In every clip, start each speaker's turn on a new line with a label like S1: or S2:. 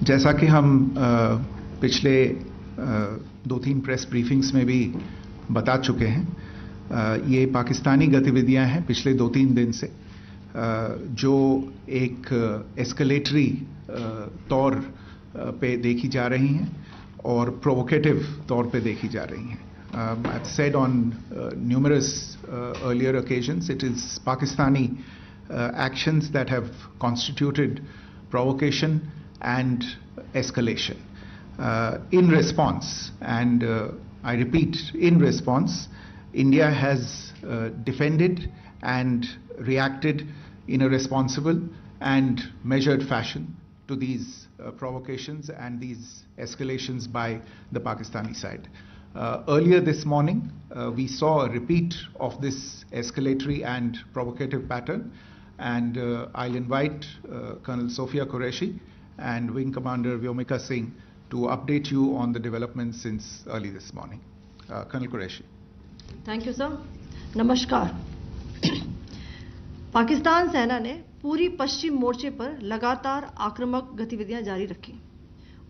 S1: जैसा कि हम पिछले 2-3 प्रेस ब्रीफिंग्स में भी बता चुके हैं, ये पाकिस्तानी गतिविधियां हैं पिछले 2-3 दिन से, जो एक एस्केलेटरी तौर पे देखी जा रही हैं और प्रोवोकेटिव तौर पे देखी जा रही हैं. I've said on numerous earlier occasions, it is Pakistani actions that have constituted provocation and escalation. In response, and I repeat, in response, India has defended and reacted in a responsible and measured fashion to these provocations and these escalations by the Pakistani side. Earlier this morning, we saw a repeat of this escalatory and provocative pattern, and I'll invite Colonel Sophia Qureshi and Wing Commander Vyomika Singh to update you on the developments since early this morning. Colonel Qureshi.
S2: Thank you, sir. नमस्कार. पाकिस्तान सेना ने पूरी पश्चिम मोर्चे पर लगातार आक्रामक गतिविधियां जारी रखी.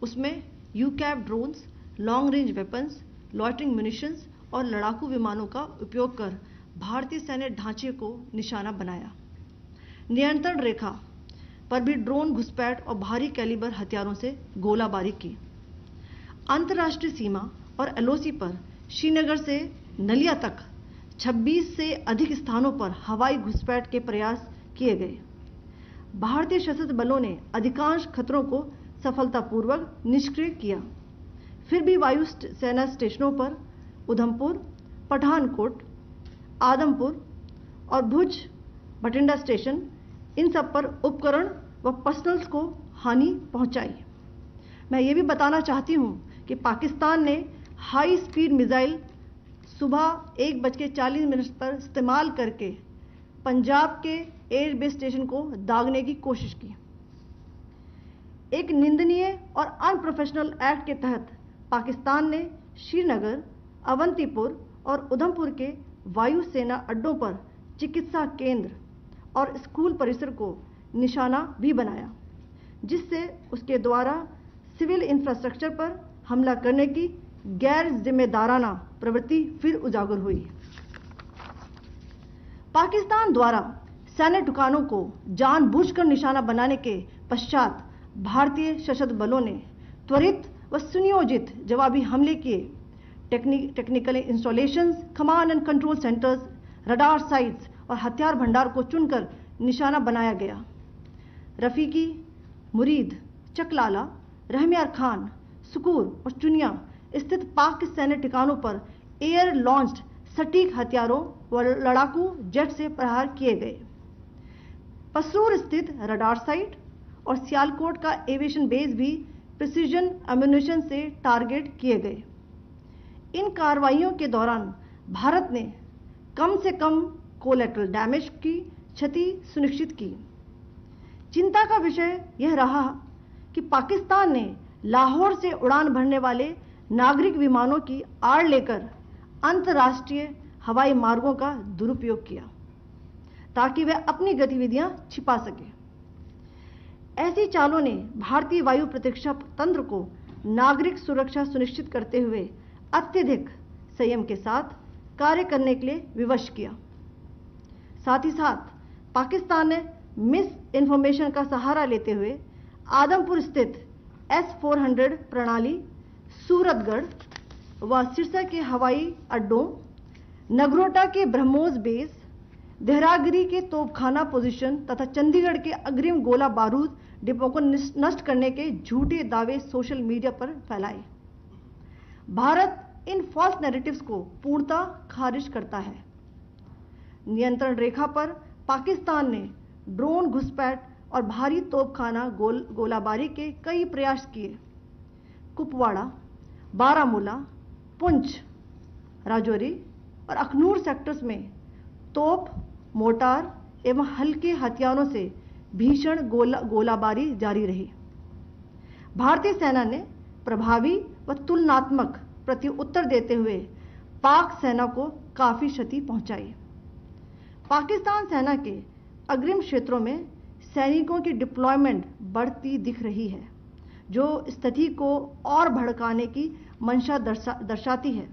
S2: उसमें यूकैप drones, long range weapons, loitering munitions और लड़ाकू विमानों का उपयोग कर भारतीय सैन्य ढांचे को निशाना बनाया. नियंत्रण रेखा पर भी ड्रोन घुसपैठ और भारी कैलिबर हथियारों से गोलाबारी की. अंतर्राष्ट्रीय सीमा और एलओसी पर श्रीनगर से नलिया तक 26 से अधिक स्थानों पर हवाई घुसपैठ के प्रयास किए गए. भारतीय सशस्त्र बलों ने अधिकांश खतरों को सफलतापूर्वक निष्क्रिय किया. फिर भी वायु सेना स्टेशनों पर उधमपुर, पठानकोट, आदमपुर और भुज बठिंडा स्टेशन, इन सब पर उपकरण व पर्सनल्स को हानि पहुंचाई. मैं ये भी बताना चाहती हूं कि पाकिस्तान ने हाई स्पीड मिसाइल सुबह 1:40 पर इस्तेमाल करके पंजाब के एयरबेस स्टेशन को दागने की कोशिश की. एक निंदनीय और अनप्रोफेशनल एक्ट के तहत पाकिस्तान ने श्रीनगर, अवंतीपुर और उधमपुर के वायु सेना अड्डों पर चिकित्सा केंद्र और स्कूल परिसर को निशाना भी बनाया, जिससे उसके द्वारा सिविल इंफ्रास्ट्रक्चर पर हमला करने की गैर जिम्मेदाराना प्रवृत्ति फिर उजागर हुई. पाकिस्तान द्वारा सैन्य ठिकानों को जानबूझकर निशाना बनाने के पश्चात भारतीय सशस्त्र बलों ने त्वरित व सुनियोजित जवाबी हमले किए. Technical installations, command and control centres, radar sites और हथियार भंडार को चुनकर निशाना बनाया गया. रफीकी, मुरीद, चकलाला, रहमियार खान, सुकूर और चुनिया स्थित पाक सैन्य ठिकानों पर एयर लॉन्च्ड सटीक हथियारों व लड़ाकू जेट से प्रहार किए गए. पसरूर स्थित रडार साइट और सियालकोट का एविएशन बेस भी प्रिसीजन एम्यूनिशन से टारगेट किए गए. इन कार्रवाइयों के दौरान भारत ने कम से कम कोलैटरल डैमेज की क्षति सुनिश्चित की. चिंता का विषय यह रहा कि पाकिस्तान ने लाहौर से उड़ान भरने वाले नागरिक विमानों की आड़ लेकर अंतर्राष्ट्रीय हवाई मार्गों का दुरुपयोग किया ताकि वह अपनी गतिविधियां छिपा सके. ऐसी चालों ने भारतीय वायु प्रतिरक्षा तंत्र को नागरिक सुरक्षा सुनिश्चित करते हुए अत्यधिक संयम के साथ कार्य करने के लिए विवश किया. साथ ही साथ पाकिस्तान ने मिस इन्फॉर्मेशन का सहारा लेते हुए आदमपुर स्थित S-400 प्रणाली, सूरतगढ़ व सिरसा के हवाई अड्डों, नगरोटा के ब्रह्मोस बेस, देहरागिरी के तोपखाना पोजीशन तथा चंडीगढ़ के अग्रिम गोला बारूद डिपो को नष्ट करने के झूठे दावे सोशल मीडिया पर फैलाए. भारत इन फॉल्स नैरेटिव्स को पूर्णतः खारिज करता है. नियंत्रण रेखा पर पाकिस्तान ने ड्रोन घुसपैठ और भारी तोपखाना गोलाबारी के कई प्रयास किए. कुपवाड़ा, बारामूला, पुंछ, राजौरी और अखनूर सेक्टर्स में तोप, मोर्टार एवं हल्के हथियारों से भीषण गोलाबारी जारी रही. भारतीय सेना ने प्रभावी व तुलनात्मक प्रत्युत्तर देते हुए पाक सेना को काफी क्षति पहुंचाई. पाकिस्तान सेना के अग्रिम क्षेत्रों में सैनिकों की डिप्लॉयमेंट बढ़ती दिख रही है, जो स्थिति को और भड़काने की मंशा दर्शाती है।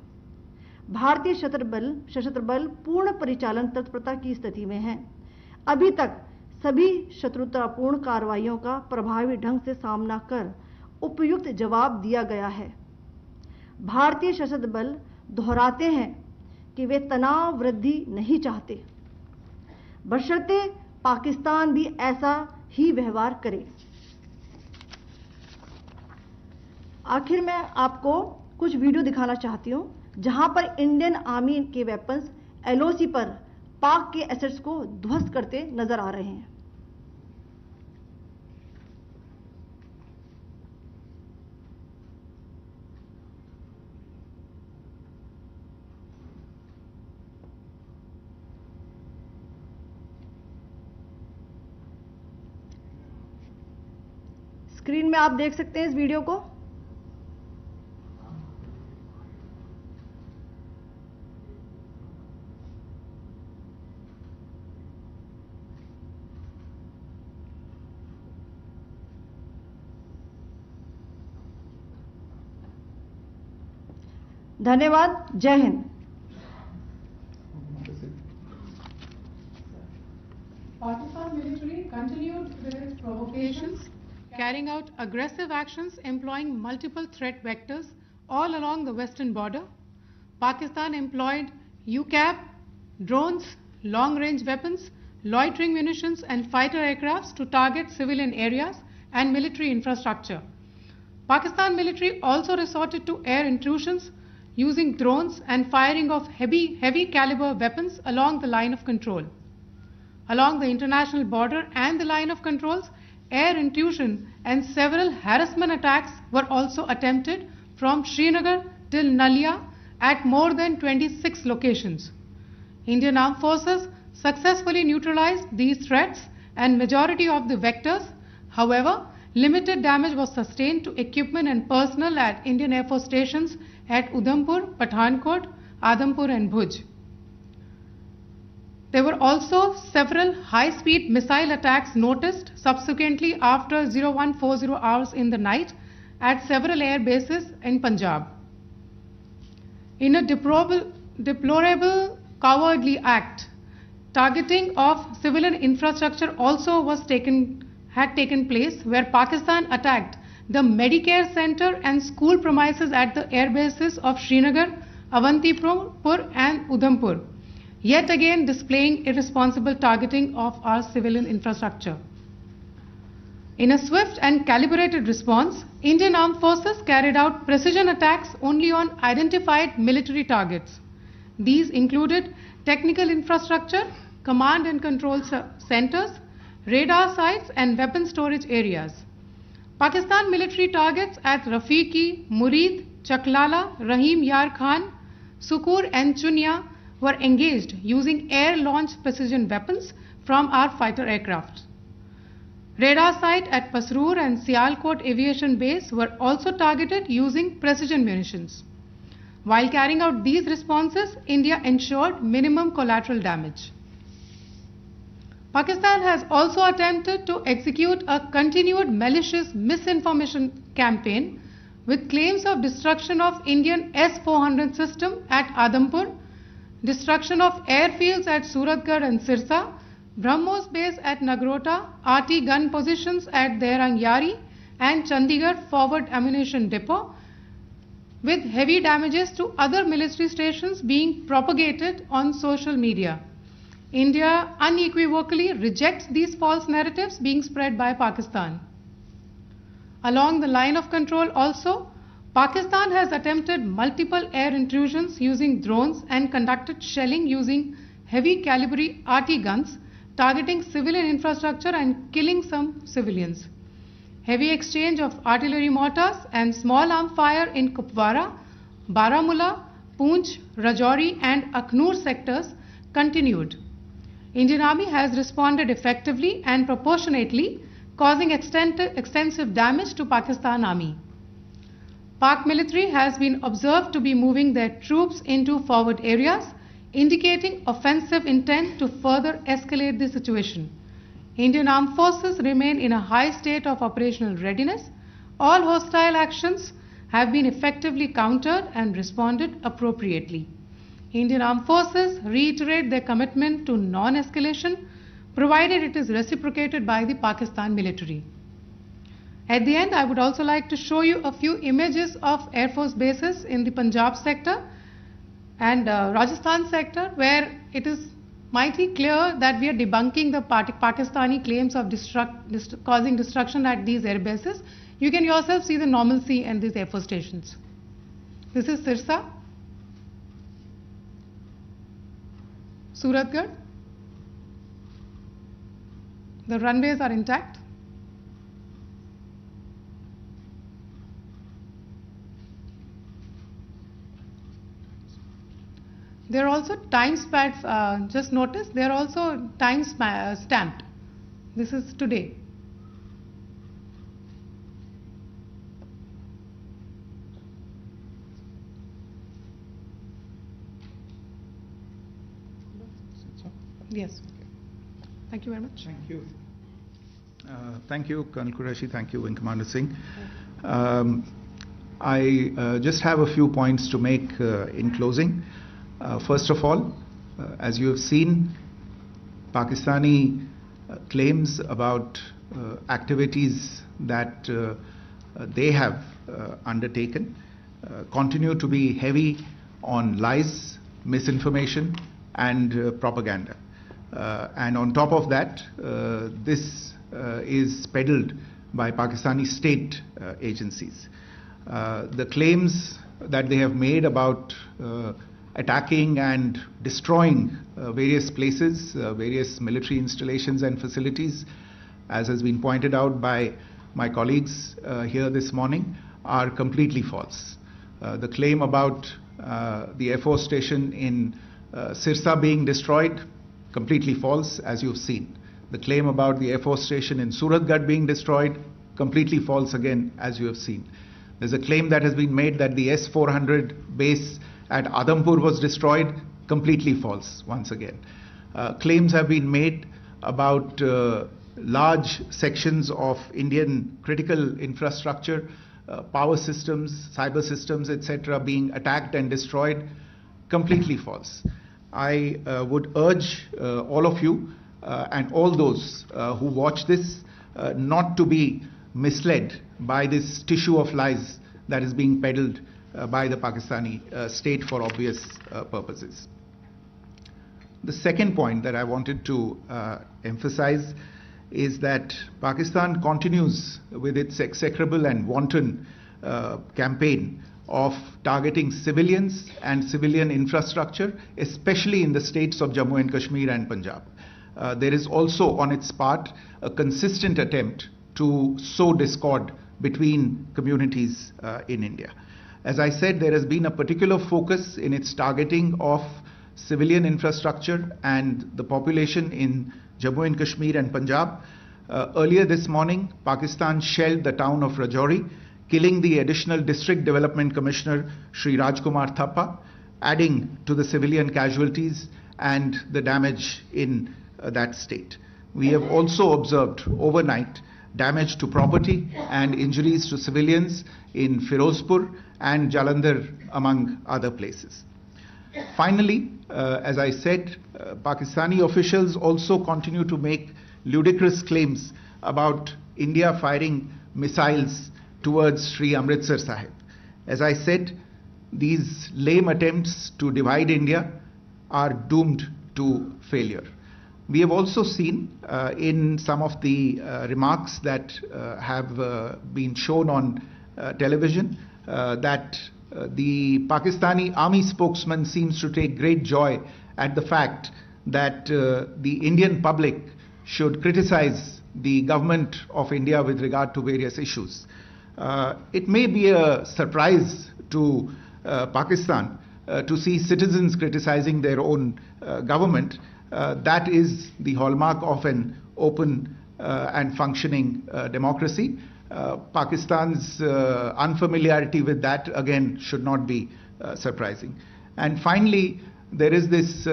S2: भारतीय सशस्त्र बल पूर्ण परिचालन तत्परता की स्थिति में हैं। अभी तक सभी शत्रुतापूर्ण कार्रवाइयों का प्रभावी ढंग से सामना कर उपयुक्त जवाब दिया गया है। भारतीय सशस्त्र बल दोहराते हैं कि वे तनाव वृद्धि नहीं चाहते, बशर्ते पाकिस्तान भी ऐसा ही व्यवहार करे। आखिर में आपको कुछ वीडियो दिखाना चाहती हूं जहां पर इंडियन आर्मी के वेपन्स एलओसी पर पाक के एसेट्स को ध्वस्त करते नजर आ रहे हैं। स्क्रीन में आप देख सकते हैं इस वीडियो को। धन्यवाद। जय Hind.
S3: Pakistan military continued with its provocations, carrying out aggressive actions employing multiple threat vectors all along the western border. Pakistan employed UCAV, drones, long-range weapons, loitering munitions and fighter aircrafts to target civilian areas and military infrastructure. Pakistan military also resorted to air intrusions using drones and firing of heavy caliber weapons along the line of control. Along the international border and the line of controls, air intrusion and several harassment attacks were also attempted from Srinagar till Nalia at more than 26 locations. Indian Armed Forces successfully neutralized these threats and majority of the vectors. However, limited damage was sustained to equipment and personnel at Indian Air Force stations at Udhampur, Pathankot, Adampur and Bhuj. There were also several high-speed missile attacks noticed subsequently after 0140 hours in the night at several air bases in Punjab. In a deplorable cowardly act, targeting of civilian infrastructure also had taken place, where Pakistan attacked the Medicare Center and school premises at the air bases of Srinagar, Avantipur and Udhampur, yet again displaying irresponsible targeting of our civilian infrastructure. In a swift and calibrated response, Indian Armed Forces carried out precision attacks only on identified military targets. These included technical infrastructure, command and control centers, radar sites and weapon storage areas. Pakistan military targets at Rafiqi, Murid, Chaklala, Rahim Yar Khan, Sukur and Chunya were engaged using air-launched precision weapons from our fighter aircraft. Radar site at Pasroor and Sialkot Aviation Base were also targeted using precision munitions. While carrying out these responses, India ensured minimum collateral damage. Pakistan has also attempted to execute a continued malicious misinformation campaign with claims of destruction of Indian S-400 system at Adampur, destruction of airfields at Suratgarh and Sirsa, BrahMos base at Nagrota, RT gun positions at Derang Yari and Chandigarh forward ammunition depot, with heavy damages to other military stations being propagated on social media. India unequivocally rejects these false narratives being spread by Pakistan. Along the line of control also, Pakistan has attempted multiple air intrusions using drones and conducted shelling using heavy caliber RT guns, targeting civilian infrastructure and killing some civilians. Heavy exchange of artillery mortars and small arm fire in Kupwara, Baramulla, Poonch, Rajouri and Akhnur sectors continued. Indian Army has responded effectively and proportionately, causing extensive damage to Pakistan Army. Pak military has been observed to be moving their troops into forward areas, indicating offensive intent to further escalate the situation. Indian Armed Forces remain in a high state of operational readiness. All hostile actions have been effectively countered and responded appropriately. Indian Armed Forces reiterate their commitment to non-escalation, provided it is reciprocated by the Pakistan military. At the end, I would also like to show you a few images of Air Force bases in the Punjab sector and Rajasthan sector, where it is mighty clear that we are debunking the Pakistani claims of causing destruction at these air bases. You can yourself see the normalcy in these Air Force stations. This is Sirsa, Suratgarh. The runways are intact. There are also time stamps, just notice, they are also time stamped. This is today. Yes. Thank you very much.
S1: Thank you. Thank you, Colonel Qureshi. Thank you, Wing Commander Singh. I just have a few points to make in closing. First of all, as you have seen, Pakistani claims about activities that they have undertaken continue to be heavy on lies, misinformation, and propaganda. And on top of that, this is peddled by Pakistani state agencies. The claims that they have made about attacking and destroying various places, various military installations and facilities, as has been pointed out by my colleagues here this morning, are completely false. The claim about the Air Force station in Sirsa being destroyed, completely false, as you've seen. The claim about the Air Force station in Suratgarh being destroyed, completely false again, as you have seen. There's a claim that has been made that the S-400 base at Adampur was destroyed, completely false once again. Claims have been made about large sections of Indian critical infrastructure, power systems, cyber systems, etc. being attacked and destroyed, completely false. I would urge all of you and all those who watch this not to be misled by this tissue of lies that is being peddled by the Pakistani state for obvious purposes. The second point that I wanted to emphasize is that Pakistan continues with its execrable and wanton campaign of targeting civilians and civilian infrastructure, especially in the states of Jammu and Kashmir and Punjab. There is also on its part a consistent attempt to sow discord between communities in India. As I said, there has been a particular focus in its targeting of civilian infrastructure and the population in Jammu and Kashmir and Punjab. Earlier this morning, Pakistan shelled the town of Rajouri, killing the additional District Development Commissioner, Shri Rajkumar Thappa, adding to the civilian casualties and the damage in that state. We have also observed overnight damage to property and injuries to civilians in Firozpur and Jalandhar, among other places. Finally, as I said, Pakistani officials also continue to make ludicrous claims about India firing missiles towards Sri Amritsar Sahib. As I said, these lame attempts to divide India are doomed to failure. We have also seen in some of the remarks that have been shown on television that the Pakistani army spokesman seems to take great joy at the fact that the Indian public should criticize the government of India with regard to various issues. It may be a surprise to Pakistan to see citizens criticizing their own government. That is the hallmark of an open and functioning democracy. Pakistan's unfamiliarity with that, again, should not be surprising. And finally, there is this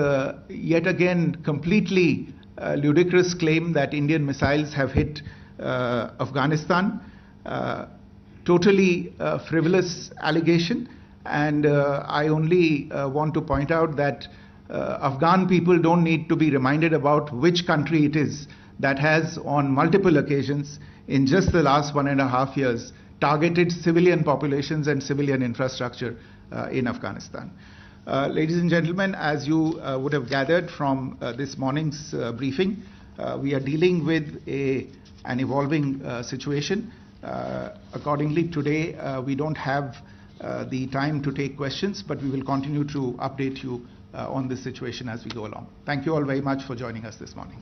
S1: yet again completely ludicrous claim that Indian missiles have hit Afghanistan. totally frivolous allegation, and I only want to point out that Afghan people don't need to be reminded about which country it is that has on multiple occasions in just the last 1.5 years targeted civilian populations and civilian infrastructure in Afghanistan. Ladies and gentlemen, as you would have gathered from this morning's briefing, we are dealing with an evolving situation. Accordingly, today we don't have the time to take questions, but we will continue to update you on this situation as we go along. Thank you all very much for joining us this morning.